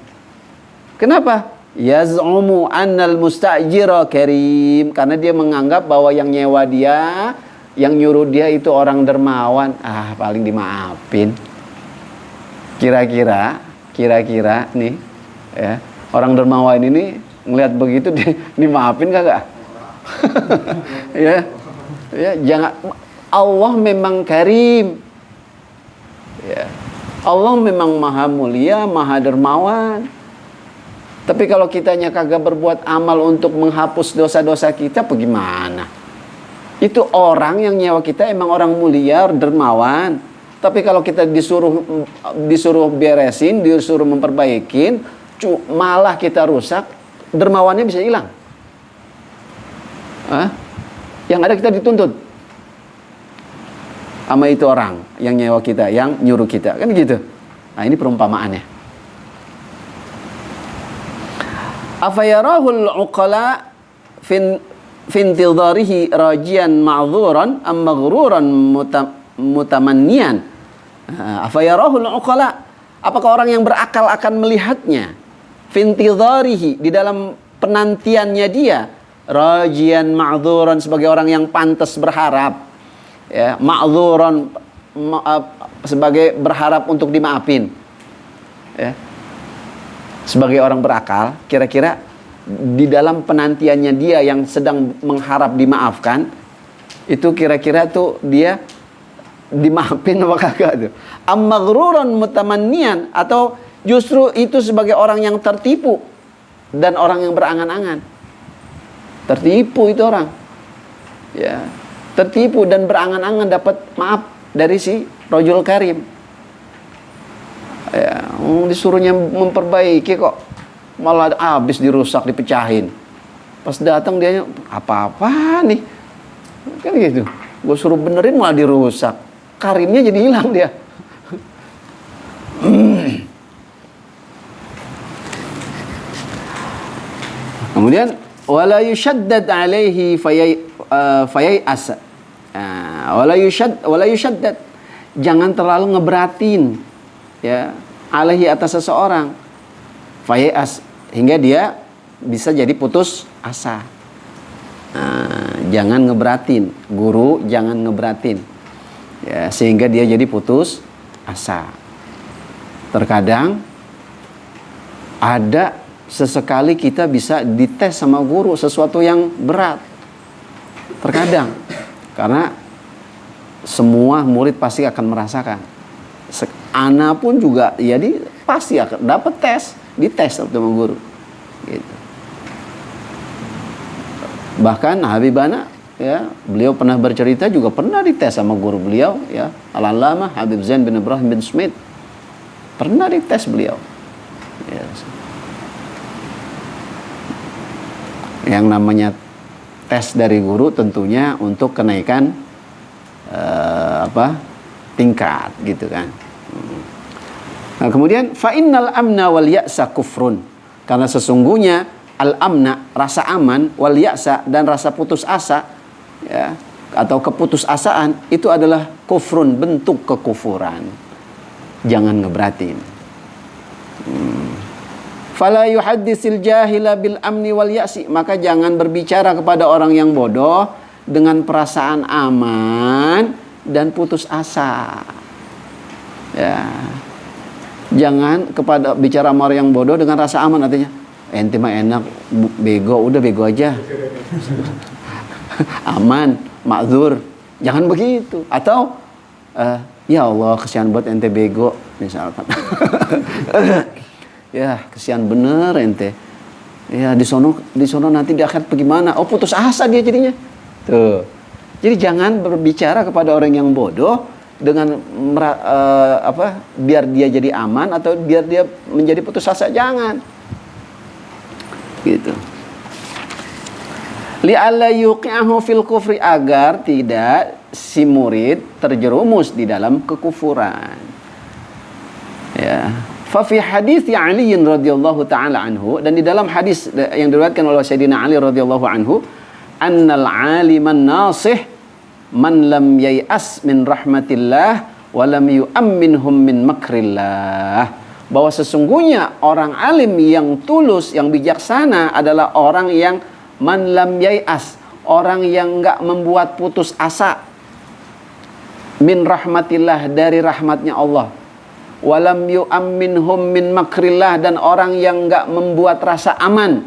Kenapa? Yaz'umu annal musta'jira karim, karena dia menganggap bahwa yang nyewa dia, yang nyuruh dia itu orang dermawan. Paling dimaafin. Kira-kira nih ya, orang dermawan ini ngelihat begitu dimaafin kagak? Ya, jangan. Allah memang karim. Ya. Allah memang maha mulia, maha dermawan. Tapi kalau kitanya kagak berbuat amal untuk menghapus dosa-dosa kita, bagaimana? Itu orang yang nyewa kita emang orang mulia, dermawan. Tapi kalau kita disuruh beresin, disuruh memperbaikin, malah kita rusak, dermawannya bisa hilang. Yang ada kita dituntut sama itu orang yang nyewa kita, yang nyuruh kita, kan gitu. Nah, ini perumpamaannya. Afayarahul uqala fintidharihi rajian ma'dhuran am maghruran mutamannian. Afayarahul uqala, apakah orang yang berakal akan melihatnya fintidharihi, di dalam penantiannya dia, rajian ma'dhuran, sebagai orang yang pantas berharap, ya, ma'dhuran sebagai berharap untuk dimaafin, ya. Sebagai orang berakal, kira-kira di dalam penantiannya dia yang sedang mengharap dimaafkan, itu kira-kira tuh dia dimaafin apa kagak tuh? Am-maghruran mutamannian, atau justru itu sebagai orang yang tertipu dan orang yang berangan-angan. Tertipu itu orang, ya, tertipu dan berangan-angan dapat maaf dari si Rajul Karim. Ya, disuruhnya memperbaiki kok malah habis dirusak, dipecahin. Pas datang dia, apa-apa nih, kan gitu. Gue suruh benerin malah dirusak, karimnya jadi hilang dia. Kemudian wala yushaddad alaihi fayai'as. Wala yushaddad, jangan terlalu ngeberatin, ya, alaihi atas seseorang, fayai'as, hingga dia bisa jadi putus asa. Jangan ngeberatin, guru jangan ngeberatin, ya, sehingga dia jadi putus asa. Terkadang ada sesekali kita bisa dites sama guru sesuatu yang berat. Terkadang, karena semua murid pasti akan merasakan. Ana pun juga, jadi pasti akan dapat dites sama guru. Gitu. Bahkan Habibana, ya, beliau pernah bercerita juga pernah dites sama guru beliau, ya, Al-Allamah Habib Zain bin Ibrahim bin Smith. Pernah dites beliau. Ya. Yang namanya tes dari guru tentunya untuk kenaikan tingkat, gitu kan. Nah, kemudian fa innal amna wal ya'sa kufrun, karena sesungguhnya al-amna, rasa aman, wal ya'sa, dan rasa putus asa, ya, atau keputusasaan, itu adalah kufrun, bentuk kekufuran. Jangan ngeberatin. Fala yuhaddisil jahila bil amni wal ya'si, maka jangan berbicara kepada orang yang bodoh dengan perasaan aman dan putus asa. Ya. Jangan bicara sama orang yang bodoh dengan rasa aman, artinya ente mah enak, bego, udah bego aja. Aman, makzur. Jangan begitu. Atau ya Allah, kesian buat ente bego misalkan. Ya, kesian bener ente. Ya, di sono nanti di akhirat bagaimana? Oh, putus asa dia jadinya. Tuh. Jadi jangan berbicara kepada orang yang bodoh dengan biar dia jadi aman atau biar dia menjadi putus asa, jangan. Gitu. Li'alla yuqi'ahu fil kufri, agar tidak si murid terjerumus di dalam kekufuran. Ya. Fa fi hadits Ali radhiyallahu taala anhu, dan di dalam hadis yang diriwayatkan oleh Sayyidina Ali radhiyallahu anhu, annal aliman nasih man lam yai'as min rahmatillah wa lam yu'amminhum min makrillah. Bahwa sesungguhnya orang alim yang tulus, yang bijaksana adalah orang yang man lam yai'as, orang yang enggak membuat putus asa min rahmatillah, dari rahmatnya Allah, walam yu'amminhum min makrillah, dan orang yang enggak membuat rasa aman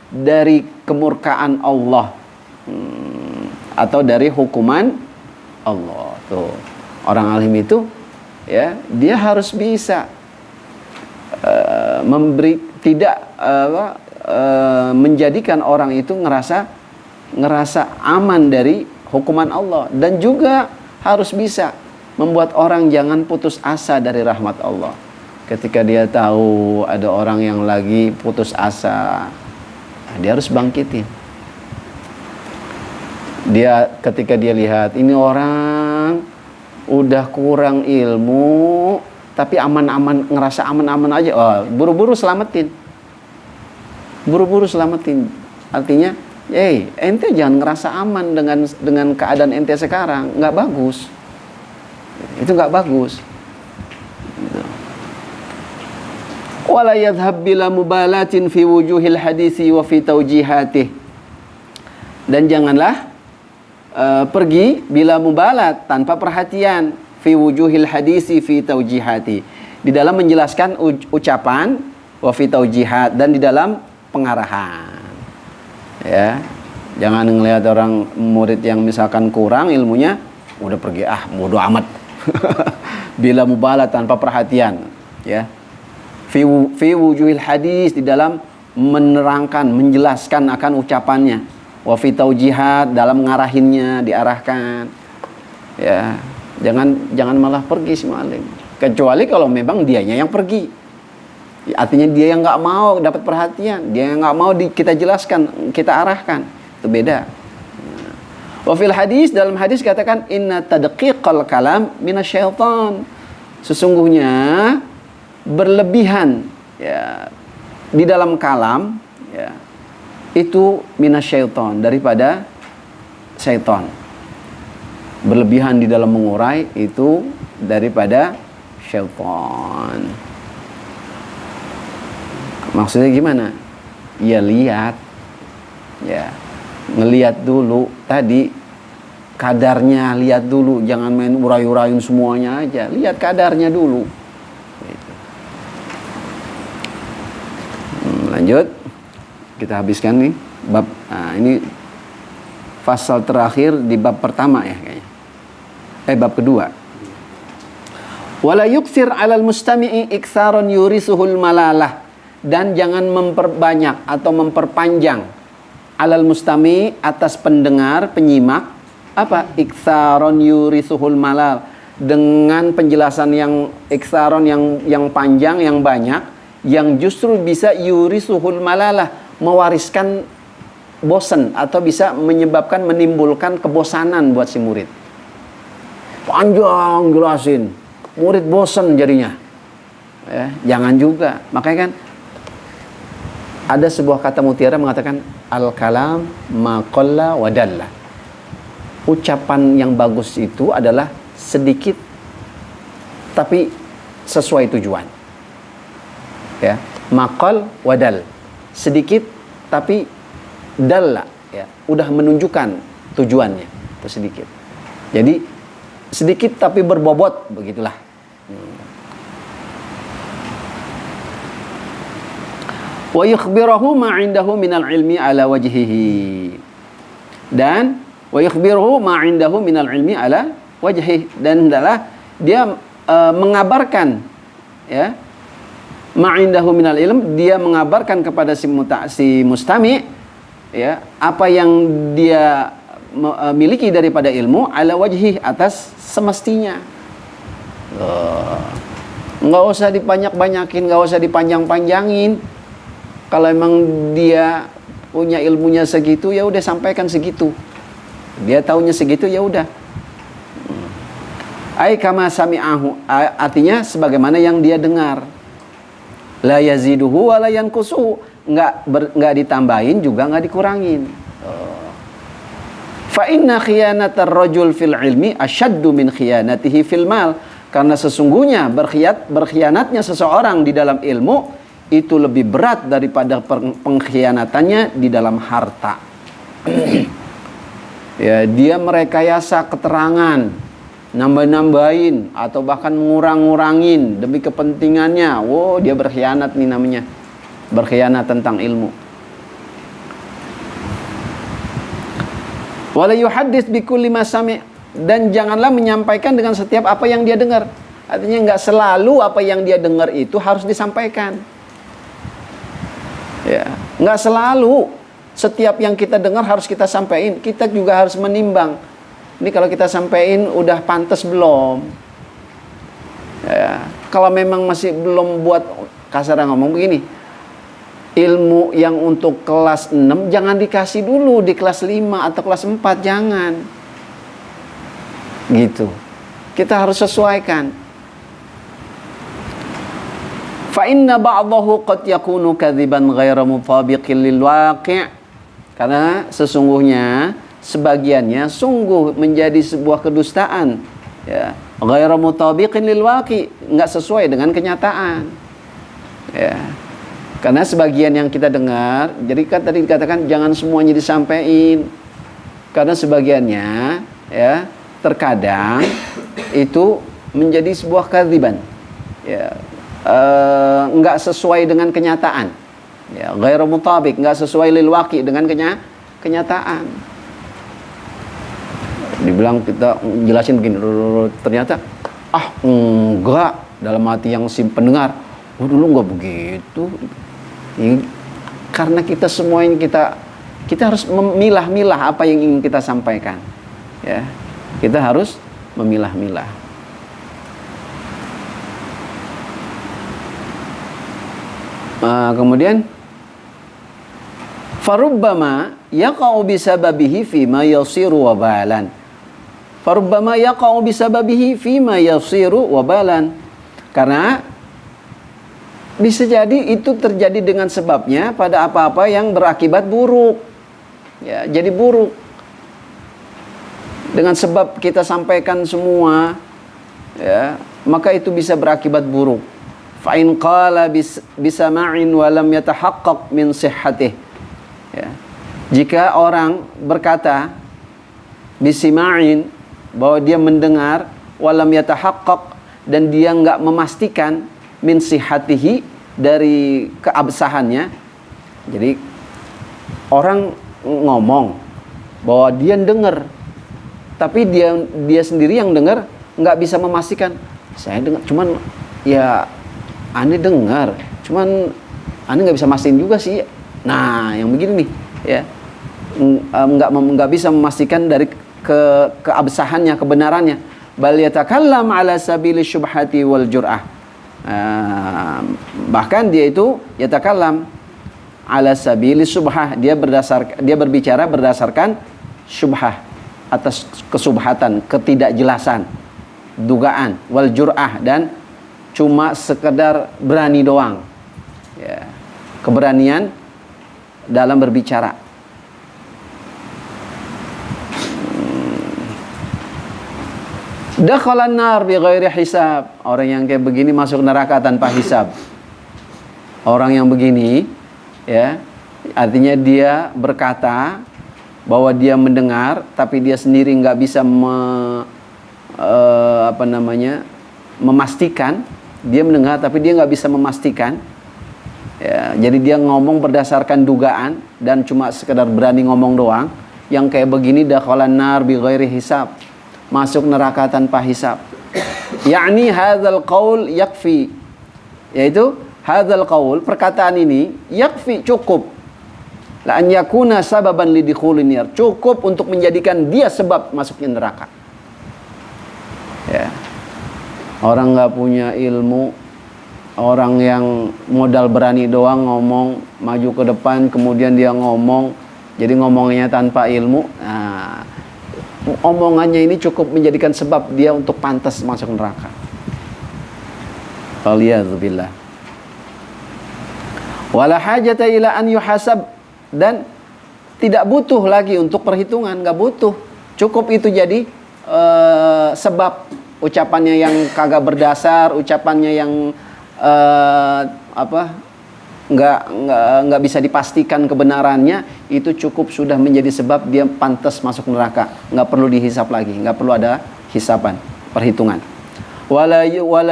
dari kemurkaan Allah, atau dari hukuman Allah. Tuh, orang alim itu ya, dia harus bisa menjadikan orang itu ngerasa aman dari hukuman Allah, dan juga harus bisa membuat orang jangan putus asa dari rahmat Allah. Ketika dia tahu ada orang yang lagi putus asa, dia harus bangkitin. Ketika dia lihat ini orang udah kurang ilmu tapi aman-aman, ngerasa aman-aman aja, buru-buru selamatin. Artinya, ente jangan ngerasa aman dengan keadaan ente sekarang, nggak bagus. Itu nggak bagus. Wala yadhhab bila mubalatin fi wujuhil hadisi wa fi tawjihatih. Dan janganlah pergi bila mubalat, tanpa perhatian, fi wujuhil hadisi fi taujihati, di dalam menjelaskan ucapan, wa fi taujihat, dan di dalam pengarahan. Ya, jangan ngelihat orang murid yang misalkan kurang ilmunya udah pergi, bodo amat. Bila mubalat, tanpa perhatian, ya. Fi wujuhil hadis, di dalam menerangkan, menjelaskan akan ucapannya. Wa fi taujihat, dalam ngarahinnya, diarahkan. Ya, jangan malah pergi si maling. Kecuali kalau memang dianya yang pergi. Artinya dia yang nggak mau dapat perhatian, dia yang nggak mau kita jelaskan, kita arahkan. Itu beda. Wa fil hadis, dalam hadis katakan inna tadqiqal kalam minasyaitan. Sesungguhnya berlebihan, ya, di dalam kalam, ya, itu minasyaiton, daripada syaitan. Berlebihan di dalam mengurai itu daripada syaitan. Maksudnya gimana? Ya lihat, ya, ngelihat dulu tadi kadarnya, lihat dulu, jangan main urai-uraiin semuanya aja, lihat kadarnya dulu. Lanjut. Kita habiskan nih bab, ini fasal terakhir di bab pertama ya kayaknya. Bab kedua. Wala yuksir 'alal mustami'i iktsaron yurisuhul malalah, dan jangan memperbanyak atau memperpanjang 'alal mustami', atas pendengar, penyimak, apa? Iktsaron yurisuhul malal, dengan penjelasan yang iktsaron, yang panjang, yang banyak, yang justru bisa yurisuhul malalah, mewariskan bosan atau bisa menimbulkan kebosanan buat si murid. Panjang jelasin, murid bosan jadinya. Ya, jangan juga. Makanya kan ada sebuah kata mutiara mengatakan al-kalam ma qalla wa dalla. Ucapan yang bagus itu adalah sedikit tapi sesuai tujuan. Ya, maqal wa dal. Sedikit tapi dalla, ya, udah menunjukkan tujuannya, itu sedikit. Jadi sedikit tapi berbobot, begitulah. Wa yukhbirahu ma 'indahu minal ilmi ala wajhihi. Dan wa yukhbirahu ma 'indahu minal ilmi ala wajhihi, dan adalah dia mengabarkan, ya, ma'indahu minal ilm, dia mengabarkan kepada si mustami', ya, apa yang dia miliki daripada ilmu, ala wajhi, atas semestinya. Nggak usah dibanyak-banyakin, nggak usah dipanjang-panjangin. Kalau emang dia punya ilmunya segitu, ya udah sampaikan segitu. Dia taunya segitu, ya udah. Ai kama sami'ahu, artinya sebagaimana yang dia dengar. La yaziduhu wa la yanqusuhu, enggak ditambahin juga enggak dikurangin. Fa inna khiyanatar rajul fil ilmi asyaddu min khiyanatihi fil mal. Karena sesungguhnya berkhianatnya seseorang di dalam ilmu itu lebih berat daripada pengkhianatannya di dalam harta. Ya, dia merekayasa keterangan, nambah-nambahin atau bahkan ngurang-ngurangin demi kepentingannya. Wow, dia berkhianat nih namanya. Berkhianat tentang ilmu. Wala yuhaddits bikulli ma sami', dan janganlah menyampaikan dengan setiap apa yang dia dengar. Artinya enggak selalu apa yang dia dengar itu harus disampaikan. Ya, enggak selalu setiap yang kita dengar harus kita sampaikan. Kita juga harus menimbang. Ini kalau kita sampaikan udah pantas belum? Ya, kalau memang masih belum, buat kasar ngomong begini. Ilmu yang untuk kelas 6 jangan dikasih dulu di kelas 5 atau kelas 4, jangan. Gitu. Kita harus sesuaikan. Fa inna ba'dahu qad yakunu kadziban ghaira mutabiqin lil waqi'. Karena sesungguhnya sebagiannya sungguh menjadi sebuah kedustaan, ya, ghairu mutabiqin lil waqi', enggak sesuai dengan kenyataan. Ya. Karena sebagian yang kita dengar, jadi kan tadi dikatakan jangan semuanya disampaikan. Karena sebagiannya, ya, terkadang itu menjadi sebuah kadziban. Ya, enggak sesuai dengan kenyataan. Ya, ghairu mutabiq, enggak sesuai lil waqi', dengan kenyataan. Dibilang kita jelasin begini, ternyata enggak, dalam hati yang si pendengar, dulu enggak begitu. Karena kita semua ini kita harus memilah-milah apa yang ingin kita sampaikan. Ya, kita harus memilah-milah. Kemudian farubbama yaqa'u bisababihi fima yasiru wabalan. Farubbama yaqa'u bisababihi fima yasiru wabalan. Karena bisa jadi itu terjadi dengan sebabnya pada apa-apa yang berakibat buruk. Ya, jadi buruk. Dengan sebab kita sampaikan semua, ya, maka itu bisa berakibat buruk. Fa in qala bisama'in wa lam yatahaqqaq min sihhatih. Ya. Jika orang berkata bisima'in, bahwa dia mendengar, walam yatahaqqaq, dan dia enggak memastikan min sihhatihi, dari keabsahannya. Jadi orang ngomong bahwa dia dengar, tapi dia sendiri yang dengar enggak bisa memastikan. Saya dengar, cuman ya aneh dengar, cuman aneh enggak bisa mastiin juga sih. Nah, yang begini nih, ya, enggak bisa memastikan dari keabsahannya, kebenarannya. Bal yatakallam ala sabili syubhati wal jur'ah. Bahkan dia itu yatakallam ala sabili syubhah, dia berbicara berdasarkan syubhah, atas kesubhatan, ketidakjelasan, dugaan, wal jur'ah, dan cuma sekedar berani doang. Ya, keberanian dalam berbicara. Dakhalan nar bi ghairi hisab. Orang yang kayak begini masuk neraka tanpa hisab. Orang yang begini, ya, artinya dia berkata bahwa dia mendengar, tapi dia sendiri nggak bisa memastikan. Dia mendengar tapi dia nggak bisa memastikan. Ya, jadi dia ngomong berdasarkan dugaan dan cuma sekedar berani ngomong doang. Yang kayak begini dakhalan nar bi ghairi hisab. Masuk neraka tanpa hisab. Yakni hadzal qaul yakfi. Yaitu hadzal qaul, perkataan ini yakfi, cukup. La an yakuna sababan lidukhulin nar. Cukup untuk menjadikan dia sebab masuknya neraka. Ya. Orang enggak punya ilmu, orang yang modal berani doang ngomong, maju ke depan kemudian dia ngomong, jadi ngomongnya tanpa ilmu. Nah, omongannya ini cukup menjadikan sebab dia untuk pantas masuk neraka. Waliyadzubillah. Wala hajata ila an yuhasab, dan tidak butuh lagi untuk perhitungan, nggak butuh. Cukup itu jadi sebab ucapannya yang kagak berdasar, ucapannya yang nggak bisa dipastikan kebenarannya, itu cukup sudah menjadi sebab dia pantas masuk neraka. Nggak perlu dihisap lagi, nggak perlu ada hisapan, perhitungan. Wala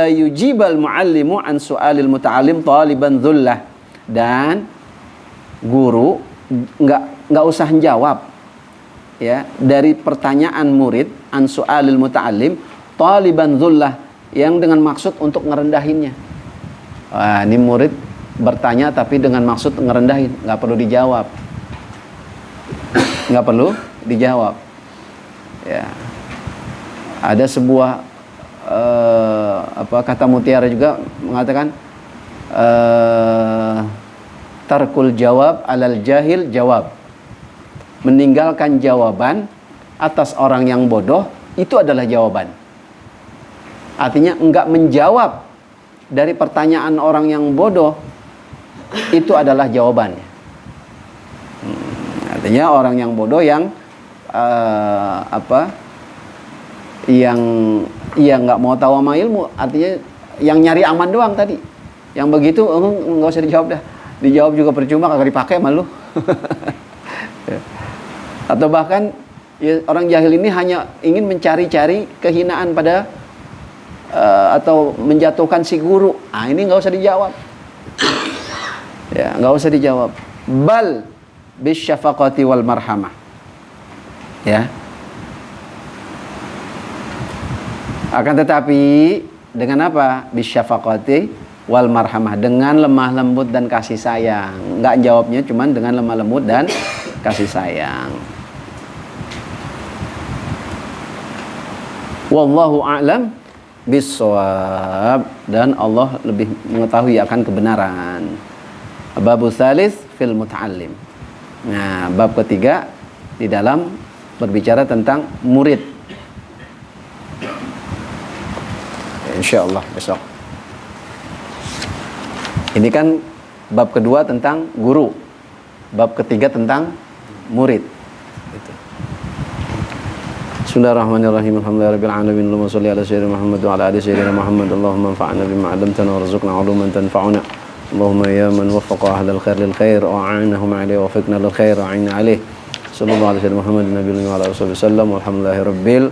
yujibal muallimu an su'alil muta'allim taliban dhullah. Dan guru nggak usah jawab ya dari pertanyaan murid an su'alil muta'allim taliban dhullah, yang dengan maksud untuk ngerendahinnya. Wah, ini murid bertanya tapi dengan maksud ngerendahin, nggak perlu dijawab, nggak perlu dijawab. Ya, ada sebuah kata mutiara juga mengatakan tarkul jawab alal jahil jawab, meninggalkan jawaban atas orang yang bodoh itu adalah jawaban. Artinya enggak menjawab dari pertanyaan orang yang bodoh itu adalah jawabannya. Artinya orang yang bodoh yang yang nggak mau tahu sama ilmu, artinya yang nyari aman doang tadi. Yang begitu nggak usah dijawab dah. Dijawab juga percuma, kagak dipakai malu. Atau bahkan ya, orang jahil ini hanya ingin mencari-cari kehinaan pada atau menjatuhkan si guru. Ah, ini nggak usah dijawab. Ya, nggak usah dijawab. Bal bisyafaqati wal marhamah. Ya. Akan tetapi dengan apa? Bisyafaqati wal marhamah, dengan lemah lembut dan kasih sayang. Nggak jawabnya cuman dengan lemah lembut dan kasih sayang. Wallahu a'lam bissawab, dan Allah lebih mengetahui akan kebenaran. Babu tsalis fil muta'allim. Nah, bab ketiga di dalam berbicara tentang murid. Insyaallah besok. Ini kan bab kedua tentang guru. Bab ketiga tentang murid. Bismillahirrahmanirrahim. Alhamdulillahirabbil alamin. Allahumma shalli ala sayyidina Muhammad wa ala ali sayyidina Muhammad. Allahumma anfa'na bima 'allamtana warzuqna 'uluman tanfa'una. Allahumma ya man waffaqa ahlal khair lil khair wa 'anahum 'alayhi wa waffiqna lil khair wa 'inna 'alayhi. Sallallahu alaihi Muhammad nabiyyi wa ala alihi wasallam. Walhamdulillahirabbil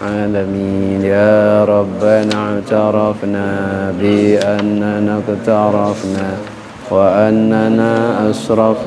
alamin. Ya rabbana i'tarafna bi annana iqtarafna wa annana asrafna